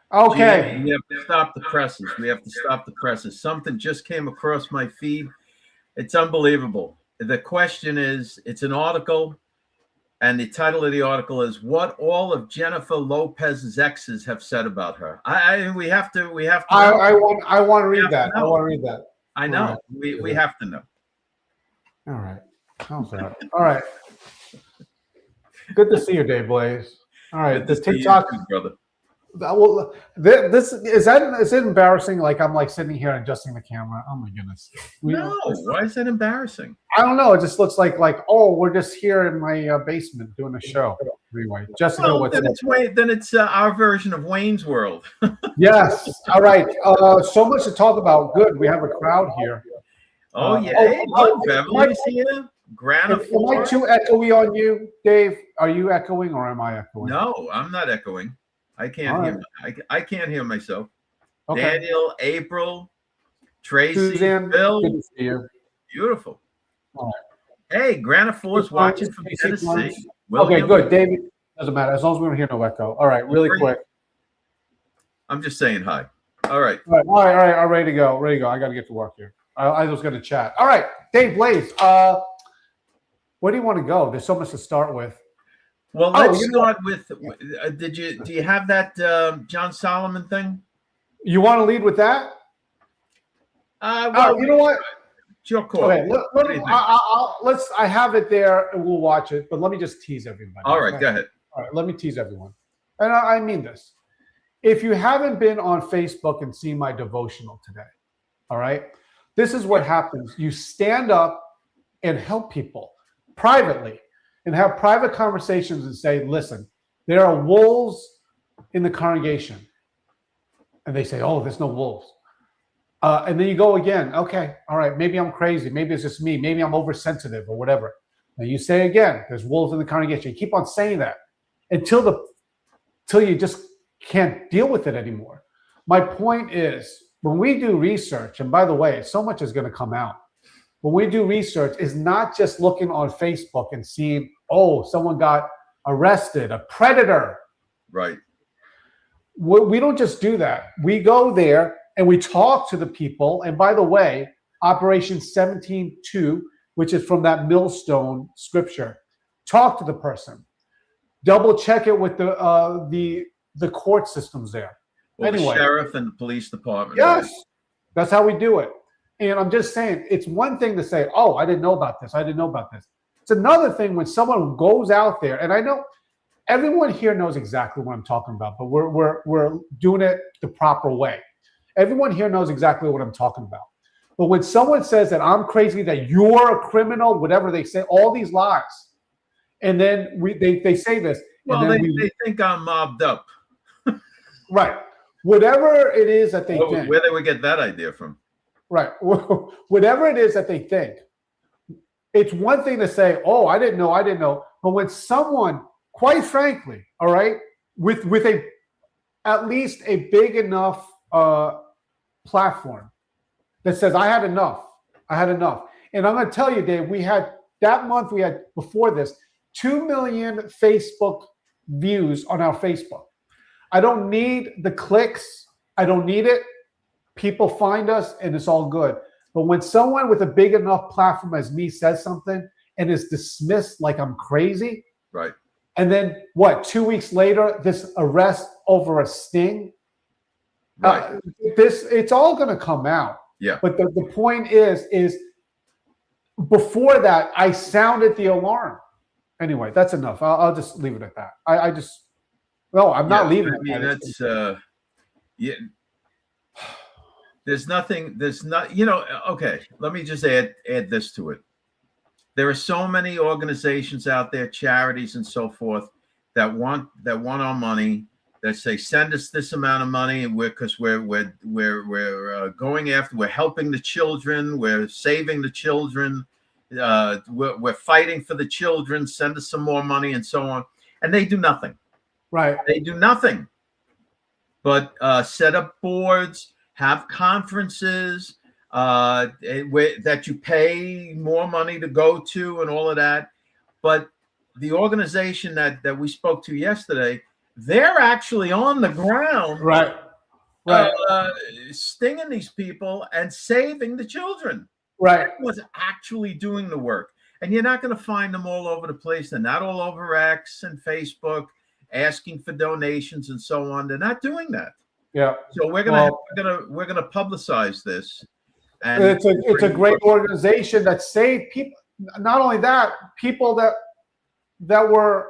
Okay. We have to stop the presses. We have to stop the presses. Something just came across my feed. It's unbelievable. The question is, it's an article, and the title of the article is "What All of Jennifer Lopez's Exes Have Said About Her." We have to. I want to read that. I want to read that. I know. Right. We have to know. All right. How's that? All right. Good to see you, Dave Blaze. All right. The TikTok, too, brother. Well, this is it embarrassing? Like I'm like sitting here adjusting the camera. Oh my goodness. No, why is that embarrassing? I don't know. It just looks like oh, we're just here in my basement doing a show. Anyway, Jessica, well, then it's our version of Wayne's World. Yes. All right. So much to talk about. Good. We have a crowd here. Oh yeah. Hey, look, Beverly's here. Am I too echoey on you, Dave? Are you echoing or am I echoing? No, I'm not echoing. I can't hear. I can't hear myself. Okay. Daniel, April, Tracy, Suzanne, Bill. good to see you. Beautiful. All right. Hey, Granite Four's watching from Tennessee. Okay, good. David, doesn't matter as long as we don't hear no echo. All right, really quick. I'm just saying hi. All right. All right. Ready to go. I got to get to work here. I was going to chat. All right, Dave Blaze. Where do you want to go? There's so much to start with. Well, let's start with. Do you have that John Solomon thing? You want to lead with that? Well, you know what? It's your call. Okay, I have it there and we'll watch it. But let me just tease everybody. All right, go ahead. All right, let me tease everyone, and I mean this. If you haven't been on Facebook and seen my devotional today, all right, this is what happens. You stand up and help people privately. And have private conversations and say, listen, there are wolves in the congregation. And they say, oh, there's no wolves. And then you go again, okay, all right, maybe I'm crazy. Maybe it's just me. Maybe I'm oversensitive or whatever. And you say again, there's wolves in the congregation. You keep on saying that until you just can't deal with it anymore. My point is, when we do research, and by the way, so much is going to come out. When we do research, is not just looking on Facebook and seeing, oh, someone got arrested, a predator. Right. We don't just do that. We go there and we talk to the people. And by the way, Operation 17-2, which is from that millstone scripture, talk to the person. Double check it with the court systems there. Well, anyway, the sheriff and the police department. Yes, right? That's how we do it. And I'm just saying, it's one thing to say, oh, I didn't know about this. It's another thing when someone goes out there, and I know everyone here knows exactly what I'm talking about, but we're doing it the proper way. Everyone here knows exactly what I'm talking about. But when someone says that I'm crazy, that you're a criminal, whatever they say, all these lies, and then they say this. Well, and then they think I'm mobbed up. Right. Whatever it is that they think. Where they would get that idea from. Right. Whatever it is that they think, it's one thing to say, oh, I didn't know. But when someone, quite frankly, all right, with at least a big enough platform that says, I had enough. And I'm going to tell you, Dave, before this, 2 million Facebook views on our Facebook. I don't need the clicks. I don't need it. People find us and it's all good. But when someone with a big enough platform as me says something and is dismissed like I'm crazy, right? And then 2 weeks later, this arrest over a sting, right? It's all going to come out. Yeah. But the point is before that, I sounded the alarm. Anyway, that's enough. I'll just leave it at that. I'm not leaving. I mean, that's yeah. Okay, let me just add this to it. There are so many organizations out there, charities and so forth, that want our money, that say, send us this amount of money, and we're going after, we're helping the children, we're saving the children, we're fighting for the children, send us some more money and so on. And they do nothing. Right. They do nothing but set up boards, have conferences, that you pay more money to go to and all of that. But the organization that we spoke to yesterday, they're actually on the ground, Right. Right. stinging these people and saving the children. Right. Was actually doing the work. And you're not going to find them all over the place. They're not all over X and Facebook asking for donations and so on. They're not doing that. Yeah. So we're gonna publicize this. And it's a great organization that saved people. Not only that, people that were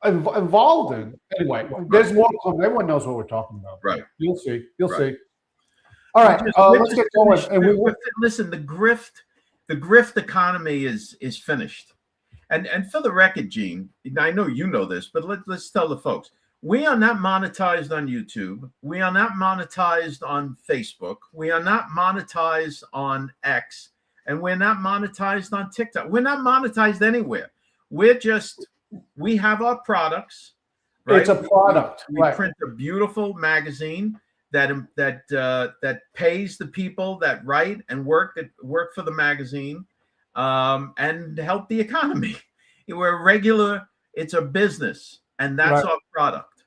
involved in. Anyway, there's more. Everyone knows what we're talking about. Right. You'll see. You'll see. All right. Let's get going. And listen, the grift economy is finished. And for the record, Gene, I know you know this, but let's tell the folks. We are not monetized on YouTube. We are not monetized on Facebook. We are not monetized on X. And we're not monetized on TikTok. We're not monetized anywhere. We have our products. Right? It's a product. We print a beautiful magazine that pays the people that write and work for the magazine and help the economy. It's a business, and that's our product.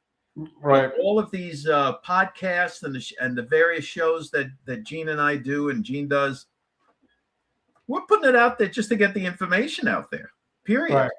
Right. But all of these podcasts and the various shows that Gene and I do and Gene does, we're putting it out there just to get the information out there. Period. Right.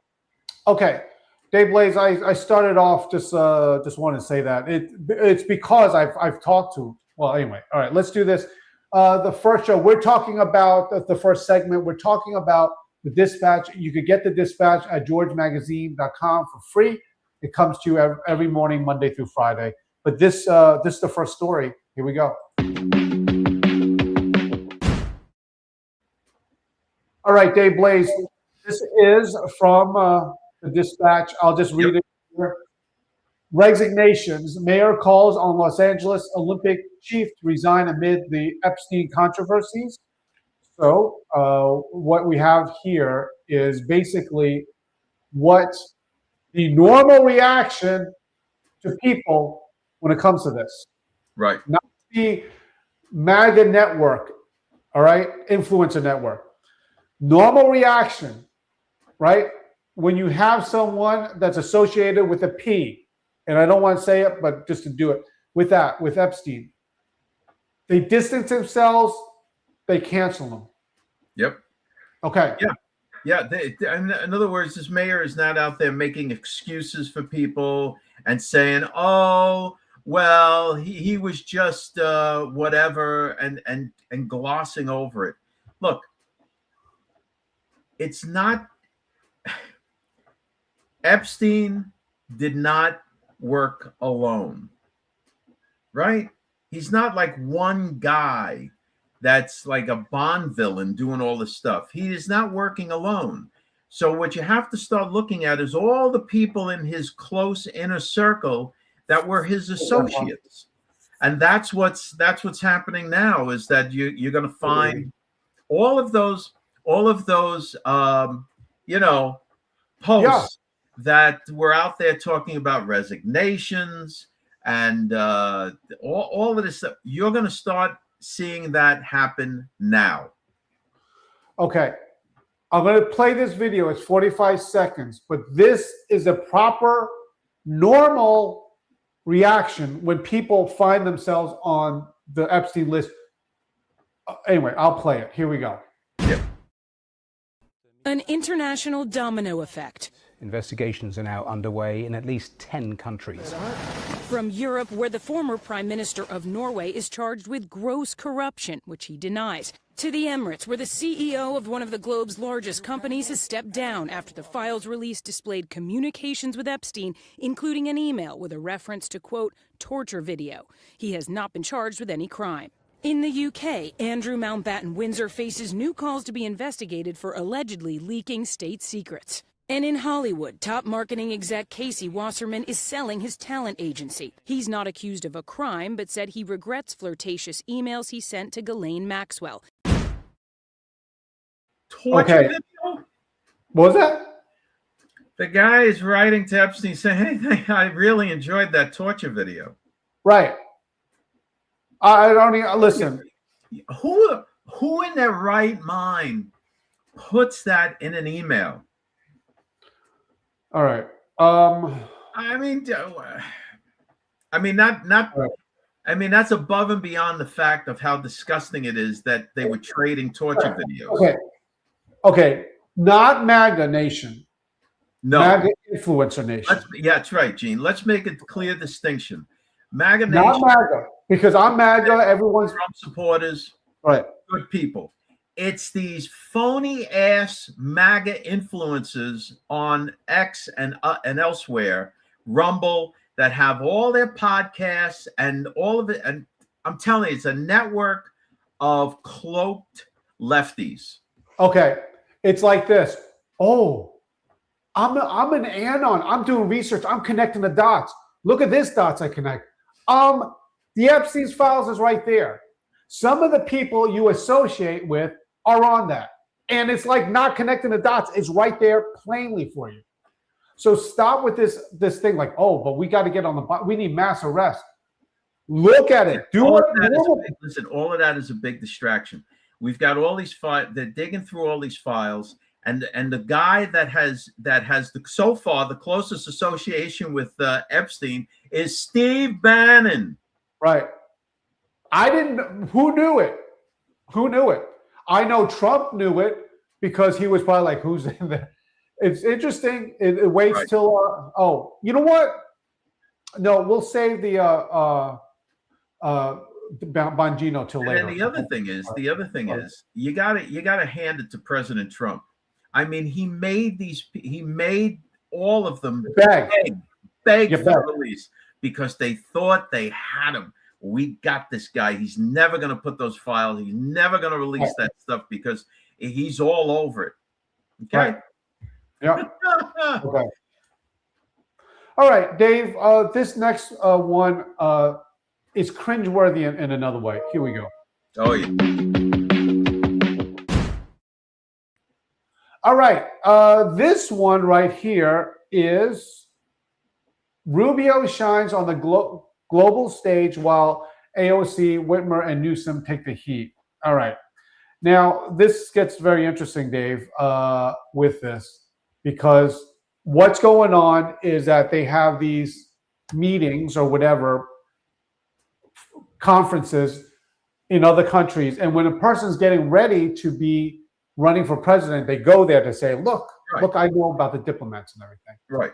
Okay. Dave Blaze, I started off just wanted to say that it's because I've talked to, well, anyway, all right, let's do this. The first show, we're talking about the first segment. We're talking about the Dispatch. You could get the Dispatch at georgemagazine.com for free. It comes to you every morning, Monday through Friday. But this is the first story. Here we go. All right, Dave Blaze, this is from the Dispatch. I'll just read it here. Resignations. Mayor calls on Los Angeles Olympic chief to resign amid the Epstein controversies. So what we have here is basically what the normal reaction to people when it comes to this. Right. Not the MAGA network, all right, influencer network. Normal reaction, right? When you have someone that's associated with a P, and I don't want to say it, but just to do it, with Epstein, they distance themselves, they cancel them. Yep. Okay. Yeah. Yeah. In other words, this mayor is not out there making excuses for people and saying, oh, well, he was just whatever and glossing over it. Look, it's not. Epstein did not work alone, right? He's not like one guy that's like a Bond villain doing all this stuff. He is not working alone. So what you have to start looking at is all the people in his close inner circle that were his associates. And that's what's happening now, is that you're going to find all of those posts that were out there talking about resignations and all of this stuff. You're going to start seeing that happen now. Okay. I'm going to play this video. It's 45 seconds, but this is a proper, normal reaction when people find themselves on the Epstein list. Anyway, I'll play it. Here we go. Yep. An international domino effect. Investigations are now underway in at least 10 countries. From Europe, where the former Prime Minister of Norway is charged with gross corruption, which he denies, to the Emirates, where the CEO of one of the globe's largest companies has stepped down after the files released displayed communications with Epstein, including an email with a reference to, quote, torture video. He has not been charged with any crime. In the UK, Andrew Mountbatten Windsor faces new calls to be investigated for allegedly leaking state secrets. And in Hollywood, top marketing exec Casey Wasserman is selling his talent agency. He's not accused of a crime, but said he regrets flirtatious emails he sent to Ghislaine Maxwell. Okay. What was that? The guy is writing to Epstein saying, hey, I really enjoyed that torture video. Right. I don't even listen. who in their right mind puts that in an email? All right. I mean, not. Right. I mean, that's above and beyond the fact of how disgusting it is that they were trading torture videos. Okay. Not MAGA nation. No. MAGA influencer nation. Yeah, that's right, Gene. Let's make a clear distinction. MAGA Not nation, MAGA, because I'm MAGA. Everyone's Trump supporters, right. good people. It's these phony ass MAGA influencers on X and elsewhere, Rumble, that have all their podcasts and all of it. And I'm telling you, it's a network of cloaked lefties. Okay. It's like this. Oh, I'm an anon. I'm doing research. I'm connecting the dots. Look at this dots I connect. The Epstein's files is right there. Some of the people you associate with are on that. And it's like not connecting the dots. It's right there plainly for you. So stop with this thing like, oh, but we got to get on we need mass arrest. Look at it. Listen, all of that is a big distraction. We've got all these files. They're digging through all these files. And the guy that has so far the closest association with Epstein is Steve Bannon. Right. Who knew it? Who knew it? I know Trump knew it because he was probably like, who's in there? It's interesting. It waits right. till, you know what? No, we'll save the Bongino till later. And the other thing is, you gotta hand it to President Trump. I mean, he made all of them beg for release because they thought they had him. We got this guy. He's never going to put those files. He's never going to release that stuff because he's all over it. Okay. Right. Yeah. Okay. All right, Dave. This next one is cringeworthy in another way. Here we go. Oh yeah. All right. This one right here is Rubio shines on the global stage while AOC, Whitmer, and Newsom take the heat. All right. Now, this gets very interesting, Dave, with this, because what's going on is that they have these meetings or whatever, conferences in other countries. And when a person's getting ready to be running for president, they go there to say, look, I know about the diplomats and everything. Right.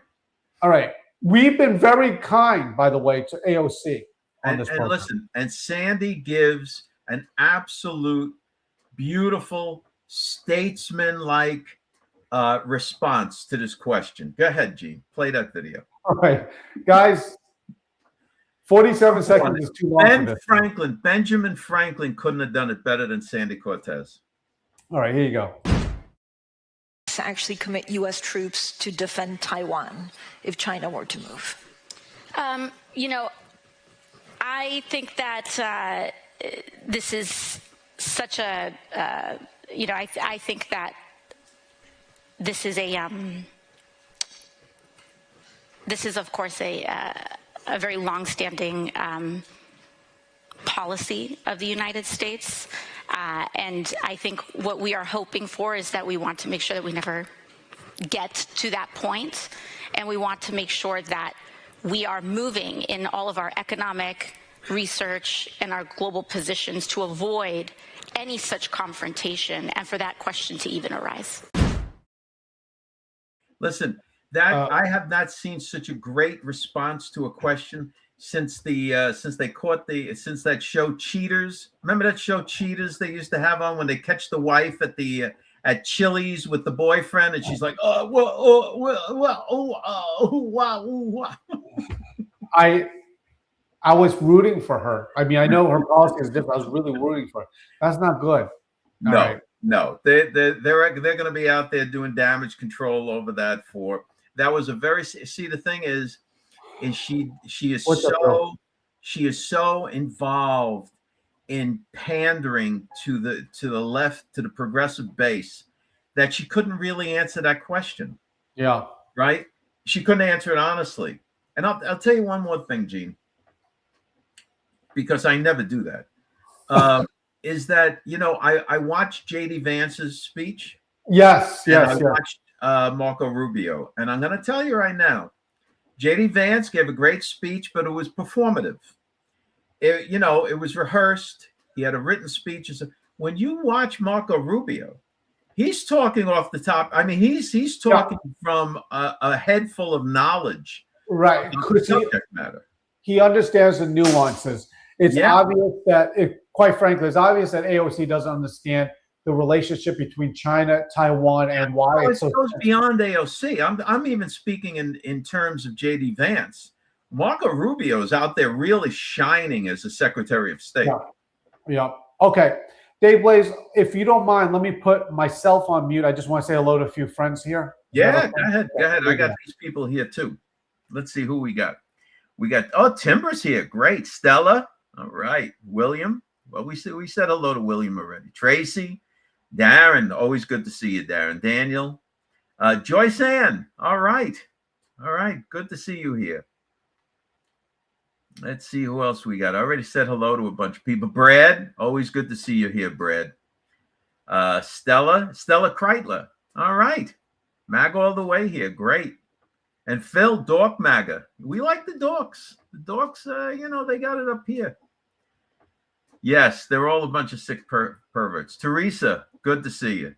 All right. We've been very kind, by the way, to AOC on this program. And listen, and Sandy gives an absolute beautiful statesman-like response to this question. Go ahead, Gene. Play that video. All right. Guys, 47 seconds is too long for this. Benjamin Franklin couldn't have done it better than Sandy Cortez. All right, here you go. To actually commit U.S. troops to defend Taiwan if China were to move? I think that this is such a, I think that this is of course a very long-standing policy of the United States. And I think what we are hoping for is that we want to make sure that we never get to that point. And we want to make sure that we are moving in all of our economic research and our global positions to avoid any such confrontation and for that question to even arise. Listen, I have not seen such a great response to a question since that show Cheaters. Remember that show Cheaters they used to have on when they catch the wife at Chili's with the boyfriend, and she's like, I was rooting for her. I mean, I know her policy is different. I was really rooting for her. That's not good. No, they're going to be out there doing damage control over that. That was a very, see, the thing is she is so involved in pandering to the left, to the progressive base, that she couldn't really answer that question. Yeah. Right. She couldn't answer it honestly. And I'll tell you one more thing, Gene, because I never do that. is that, I watched JD Vance's speech. Yes, And I yes. watched Marco Rubio. And I'm going to tell you right now, JD Vance gave a great speech, but it was performative. It was rehearsed. He had a written speech. When you watch Marco Rubio, he's talking off the top. I mean, he's talking from a head full of knowledge. Right. Subject matter. He understands the nuances. It's obvious that, quite frankly, it's obvious that AOC doesn't understand the relationship between China, Taiwan, and why it goes beyond AOC. I'm even speaking in terms of JD Vance. Marco Rubio is out there really shining as a Secretary of State. Yeah. Okay. Dave Blaze, if you don't mind, let me put myself on mute. I just want to say hello to a few friends here. Yeah, go ahead. I got these people here too. Let's see who we got. Timber's here. Great. Stella. All right. William. Well, we said hello to William already. Tracy. Darren. Always good to see you, Darren. Daniel. Joyce Ann. All right. Good to see you here. Let's see who else we got. I already said hello to a bunch of people. Brad. Always good to see you here, Brad. Stella Kreitler. All right. Mag all the way here. Great. And Phil, Dork MAGA. We like the dorks. The dorks, they got it up here. Yes, they're all a bunch of sick perverts. Teresa, good to see you.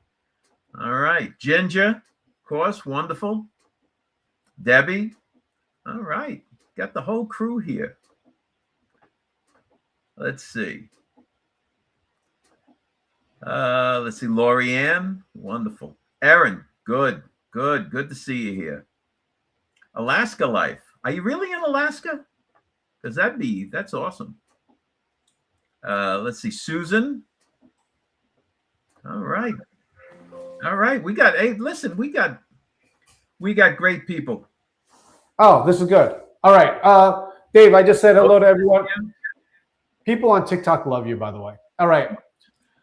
All right. Ginger, of course, wonderful. Debbie. All right. Got the whole crew here. Let's see. Lori Ann, wonderful. Erin, good to see you here. Alaska Life. Are you really in Alaska? Because that's awesome. Let's see. Susan. All right. We got great people. Oh, this is good. All right. Dave, I just said hello to everyone. People on TikTok love you, by the way. All right.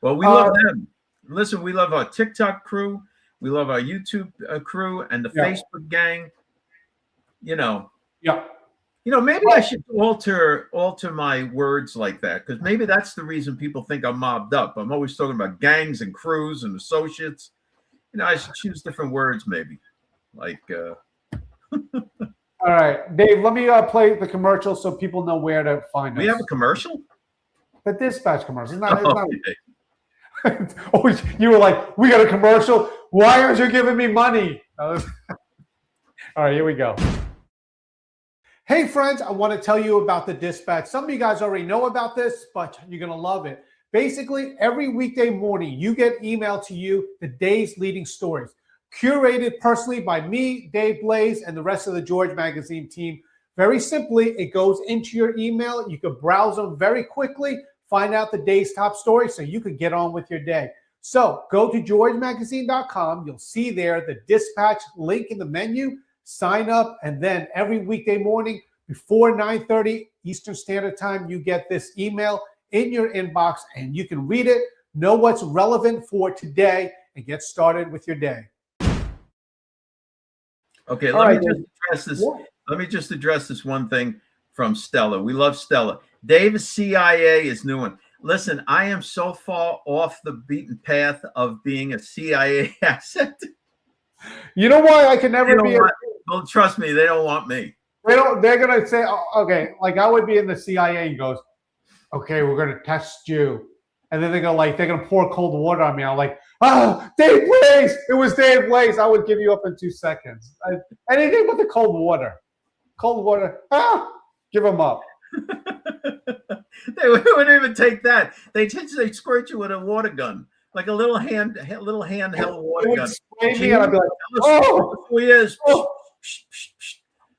Well, we love them. Listen, we love our TikTok crew. We love our YouTube crew and the Facebook gang. Maybe I should alter my words like that, because maybe that's the reason people think I'm mobbed up. I'm always talking about gangs and crews and associates. I should choose different words, maybe. Like. All right, Dave. Let me play the commercial so people know where to find us. We have a commercial. The dispatch commercial. It's not. Oh, you were like, we got a commercial. Why aren't you giving me money? All right, here we go. Hey friends, I want to tell you about the Dispatch. Some of you guys already know about this, but you're going to love it. Basically, every weekday morning, you get emailed to you the day's leading stories, curated personally by me, Dave Blaze, and the rest of the George Magazine team. Very simply, it goes into your email. You can browse them very quickly, find out the day's top stories so you can get on with your day. So go to georgemagazine.com. You'll see there the Dispatch link in the menu. Sign up, and then every weekday morning before 9:30 Eastern Standard Time, you get this email in your inbox, and you can read it, know what's relevant for today, and get started with your day. Okay, let me just address this one thing from Stella. We love Stella. Dave's CIA is new one. Listen, I am so far off the beaten path of being a CIA asset. You know why I can never be? Well, trust me, they don't want me. They're gonna say, okay, like I would be in the CIA and goes, okay, we're gonna test you, and then they're gonna pour cold water on me. I'm like, Dave Blaze, it was Dave Blaze. I would give you up in 2 seconds. Anything but the cold water. Give them up. They wouldn't even take that. They squirt you with a water gun. Like a little handheld water gun. Spray me and I'd be like, who he is.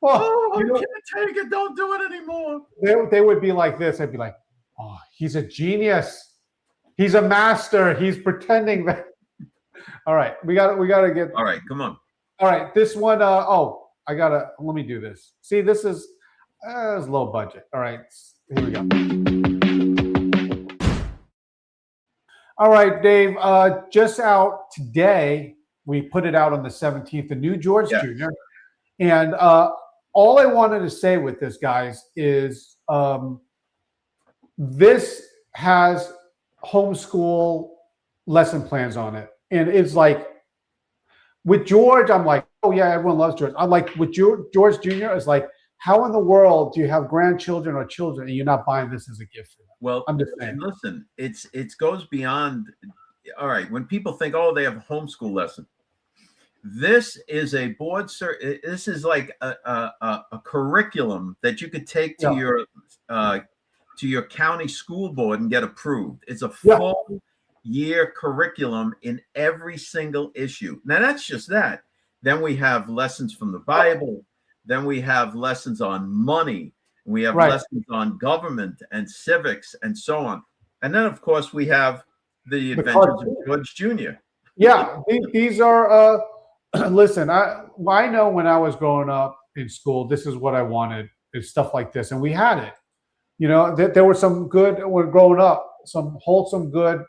I can't take it. Don't do it anymore. They would be like this. I'd be like, oh, he's a genius. He's a master. He's pretending that. All right, we got to get. All right, come on. All right, this one. Let me do this. See, this is low budget. All right, here we go. All right, Dave, just out today, we put it out on the 17th, the new George Jr. And all I wanted to say with this, guys, is this has homeschool lesson plans on it. And it's like with George, I'm like, oh yeah, everyone loves George. I'm like with George Jr. is like, how in the world do you have grandchildren or children and you're not buying this as a gift for them? Well, I'm just saying. and listen, it goes beyond. All right, when people think, oh, they have a homeschool lesson, this is a this is like a curriculum that you could take to your county school board and get approved. It's a full year curriculum in every single issue. Now that's just that. Then we have lessons from the Bible. Then we have lessons on money. We have lessons on government and civics and so on. And then, of course, we have the Adventures of George Jr. Yeah, these are. Listen, I know when I was growing up in school, this is what I wanted, is stuff like this, and we had it. You know, there were some good when growing up, some wholesome, good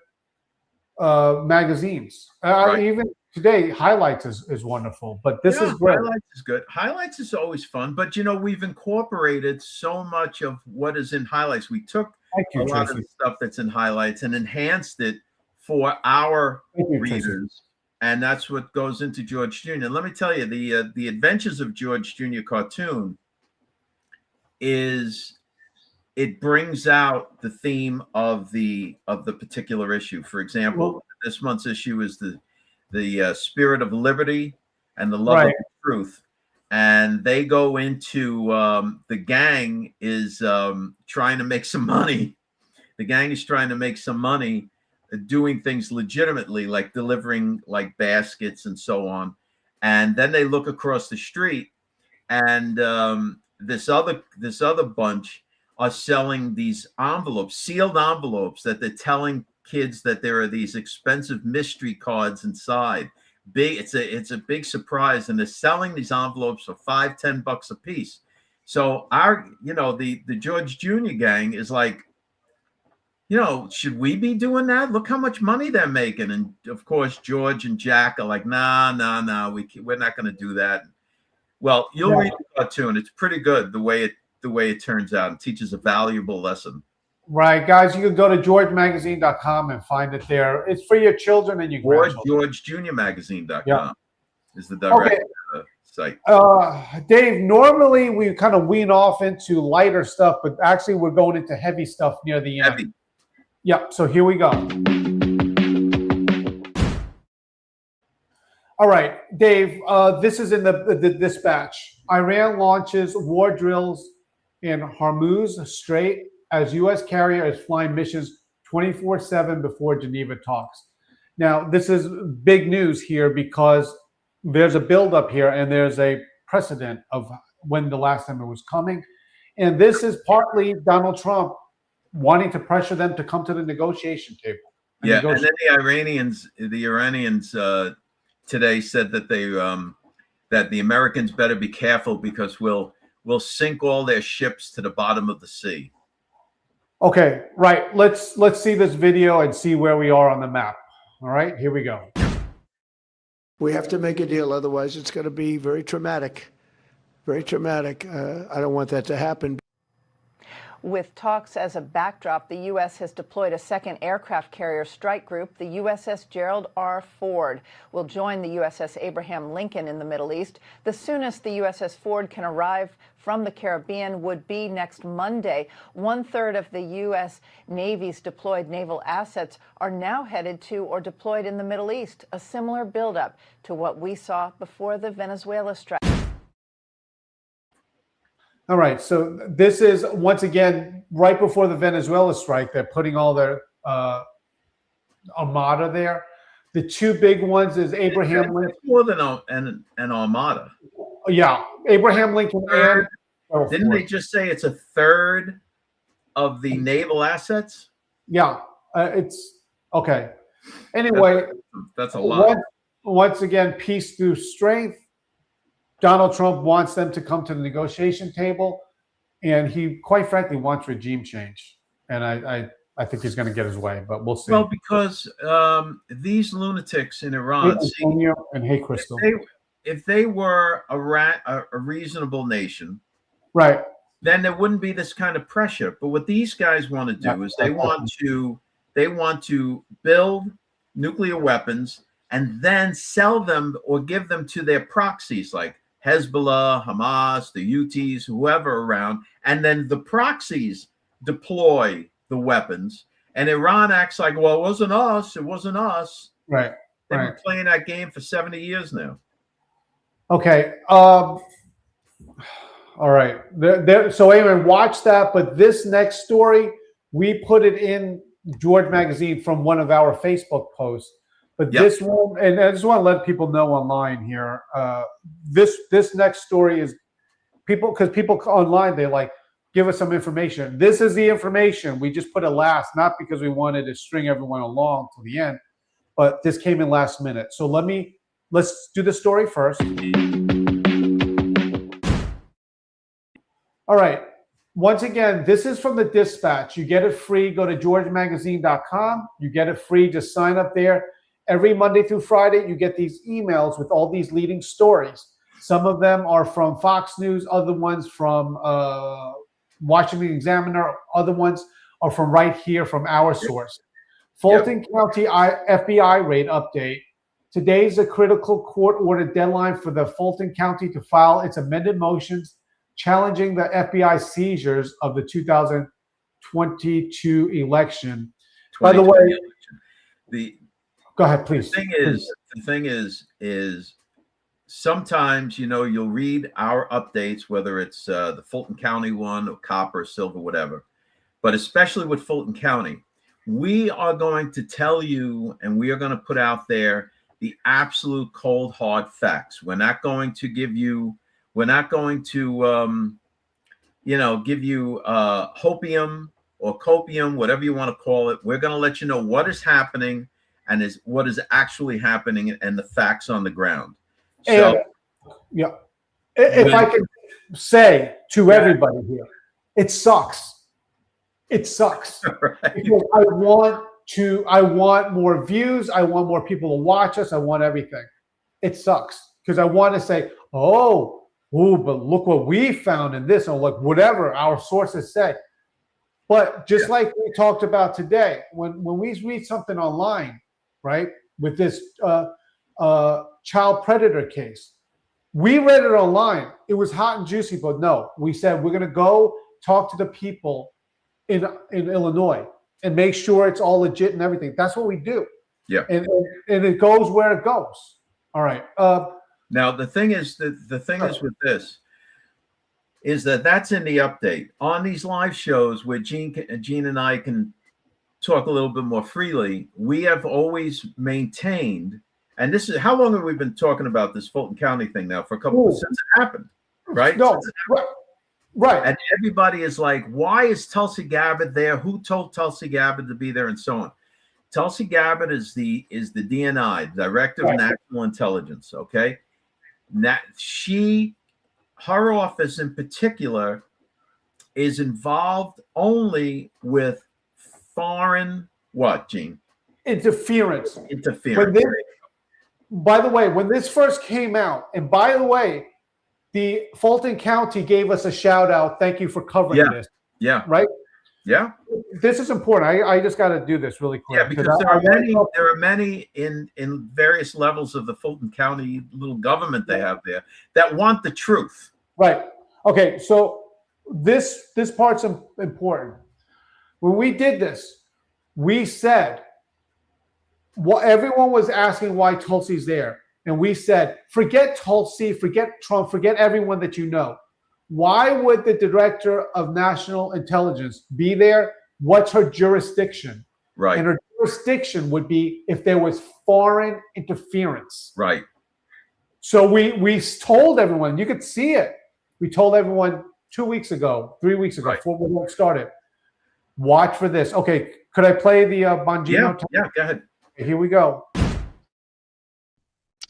magazines. Even today, Highlights is wonderful, but this is great. Highlights is good. Highlights is always fun, but you know, we've incorporated so much of what is in Highlights. We took a lot of the stuff that's in Highlights and enhanced it for our readers, and that's what goes into George Jr. Let me tell you, the Adventures of George Jr. cartoon it brings out the theme of the particular issue. For example, this month's issue is the spirit of liberty and the love of truth, and they go into the gang is trying to make some money. The gang is trying to make some money doing things legitimately, like delivering like baskets and so on. And then they look across the street, and this other bunch are selling these envelopes, sealed envelopes, that they're telling kids that there are these expensive mystery cards inside. It's a big surprise, and they're selling these envelopes for $5-10 a piece. So the George Jr. gang is like, should we be doing that? Look how much money they're making. And of course, George and Jack are like, nah, we're not going to do that. Well, you'll read the cartoon. It's pretty good the way it turns out. It teaches a valuable lesson. Right, guys, you can go to georgemagazine.com and find it there. It's for your children and your grandchildren. Or georgejrmagazine.com is the direct site. Dave, normally we kind of wean off into lighter stuff, but actually we're going into heavy stuff near the end. Heavy. Yeah, so here we go. All right, Dave, this is in the dispatch. Iran launches war drills in Hormuz Strait as U.S. carrier is flying missions 24/7 before Geneva talks. Now, this is big news here because there's a buildup here and there's a precedent of when the last time it was coming. And this is partly Donald Trump wanting to pressure them to come to the negotiation table. And then the Iranians today said that that the Americans better be careful because we'll sink all their ships to the bottom of the sea. Okay, right. Let's see this video and see where we are on the map. All right, here we go. We have to make a deal, otherwise it's going to be very traumatic. Very traumatic. I don't want that to happen. With talks as a backdrop, the U.S. has deployed a second aircraft carrier strike group. The USS Gerald R. Ford will join the USS Abraham Lincoln in the Middle East. The soonest the USS Ford can arrive from the Caribbean would be next Monday. 1/3 of the U.S. Navy's deployed naval assets are now headed to or deployed in the Middle East, a similar buildup to what we saw before the Venezuela strike. All right, so this is, once again, right before the Venezuela strike. They're putting all their armada there. The two big ones is Abraham Lincoln. More than an armada. Yeah, Abraham Lincoln and didn't they just say it's 1/3 of the naval assets? Yeah, it's okay. Anyway, that's a lot. Once again, peace through strength. Donald Trump wants them to come to the negotiation table, and he, quite frankly, wants regime change. And I think he's going to get his way, but we'll see. Well, because these lunatics in Iran, and hey, Crystal, if they were a reasonable nation, right, then there wouldn't be this kind of pressure. But what these guys want to do is they want to They want to build nuclear weapons and then sell them or give them to their proxies like Hezbollah, Hamas, the Houthis, whoever around, and then the proxies deploy the weapons. And Iran acts like, well, it wasn't us. It wasn't us. Right. They've Right. been playing that game for 70 years now. Okay. All right. So anyway, watch that. But this next story, we put it in George Magazine from one of our Facebook posts. But Yep. this one, and I just want to let people know online here, this next story is because people online, they like, give us some information. This is the information. We just put it last, not because we wanted to string everyone along to the end, but this came in last minute. So let's do the story first. All right. Once again, this is from the Dispatch. You get it free. Go to georgemagazine.com. You get it free. Just sign up there. Every Monday through Friday, you get these emails with all these leading stories. Some of them are from Fox News. Other ones from Washington Examiner. Other ones are from right here from our source. Fulton County FBI raid update. Today's a critical court-ordered deadline for the Fulton County to file its amended motions challenging the FBI seizures of the 2022 election. By the way, go ahead, please. The thing is sometimes, you'll read our updates, whether it's the Fulton County one or copper, silver, whatever. But especially with Fulton County, we are going to tell you and we are going to put out there the absolute cold, hard facts. We're not going to give you give you hopium or copium, whatever you want to call it. We're going to let you know what is happening and what is actually happening and the facts on the ground. So, if I can say to everybody here, it sucks. It sucks. Right. Because I want more views. I want more people to watch us. I want everything. It sucks because I want to say, but look what we found in this, or like whatever our sources say. But just like we talked about today, when we read something online, right, with this child predator case, we read it online. It was hot and juicy, but no, we said we're going to go talk to the people in Illinois and make sure it's all legit and everything. That's what we do. Yeah. And it goes where it goes. All right. Now the thing is with this is that's in the update on these live shows where Gene and I can talk a little bit more freely. We have always maintained, and this is how long have we been talking about this Fulton County thing now? For a couple since it happened, right? No, right. And everybody is like, why is Tulsi Gabbard there? Who told Tulsi Gabbard to be there, and so on. Tulsi Gabbard is the DNI, Director of National Intelligence. Okay, her office in particular is involved only with foreign Gene? Interference. Interference. By the way, when this first came out, and by the way, the Fulton County gave us a shout out. Thank you for covering this. Yeah. Right? Yeah. This is important. I just got to do this really quick. Yeah, because there are many in various levels of the Fulton County little government they have there that want the truth. Right. Okay. So this part's important. When we did this, we said, everyone was asking why Tulsi's there. And we said, forget Tulsi, forget Trump, forget everyone that you know. Why would the Director of National Intelligence be there? What's her jurisdiction? Right. And her jurisdiction would be if there was foreign interference. Right. So we told everyone, you could see it. We told everyone 2 weeks ago, 3 weeks ago, before we started. Watch for this. Okay, could I play the Bongino? Yeah, go ahead. Here we go.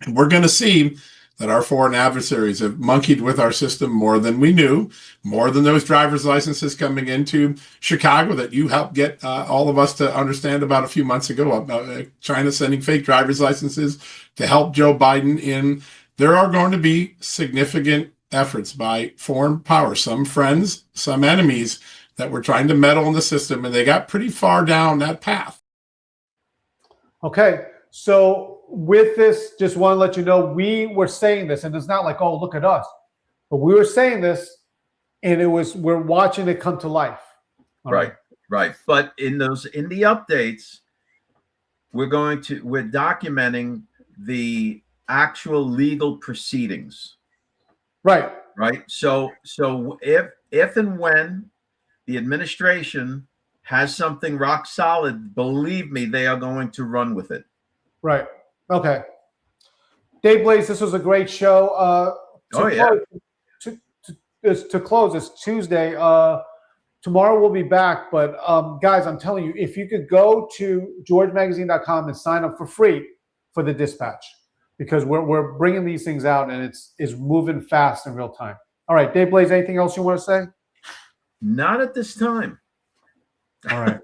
We're going to see that our foreign adversaries have monkeyed with our system more than we knew, more than those driver's licenses coming into Chicago that you helped get all of us to understand about a few months ago, about China sending fake driver's licenses to help Joe Biden in. There are going to be significant efforts by foreign powers, some friends, some enemies, that were trying to meddle in the system, and they got pretty far down that path. Okay. So with this, just want to let you know, we were saying this, and it's not like, oh, look at us, but we were saying this, and we're watching it come to life. All right. But in the updates, we're documenting the actual legal proceedings. Right. So if and when the administration has something rock solid, believe me, they are going to run with it. Right. Okay. Dave Blaze, this was a great show. To close, it's Tuesday. Tomorrow we'll be back. But guys, I'm telling you, if you could go to georgemagazine.com and sign up for free for the Dispatch, because we're bringing these things out and it's moving fast in real time. All right, Dave Blaze, anything else you want to say? Not at this time. All right.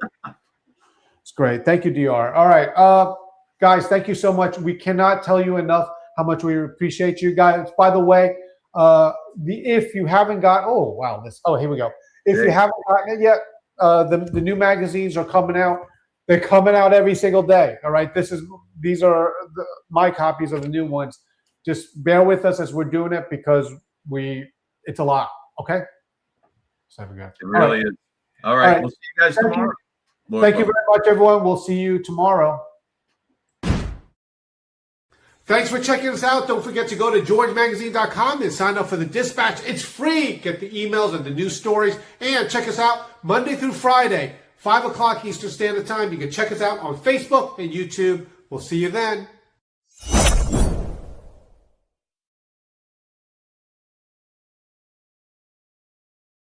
It's great. Thank you, DR. All right. Guys, thank you so much. We cannot tell you enough how much we appreciate you guys. By the way, if you haven't got, here we go. If you haven't gotten it yet, the new magazines are coming out. They're coming out every single day. All right. These are my copies of the new ones. Just bear with us as we're doing it because it's a lot. Okay. It really is. All right. We'll see you guys tomorrow. Thank you very much, everyone. We'll see you tomorrow. Thanks for checking us out. Don't forget to go to georgemagazine.com and sign up for the Dispatch. It's free. Get the emails and the news stories. And check us out Monday through Friday, 5 o'clock Eastern Standard Time. You can check us out on Facebook and YouTube. We'll see you then.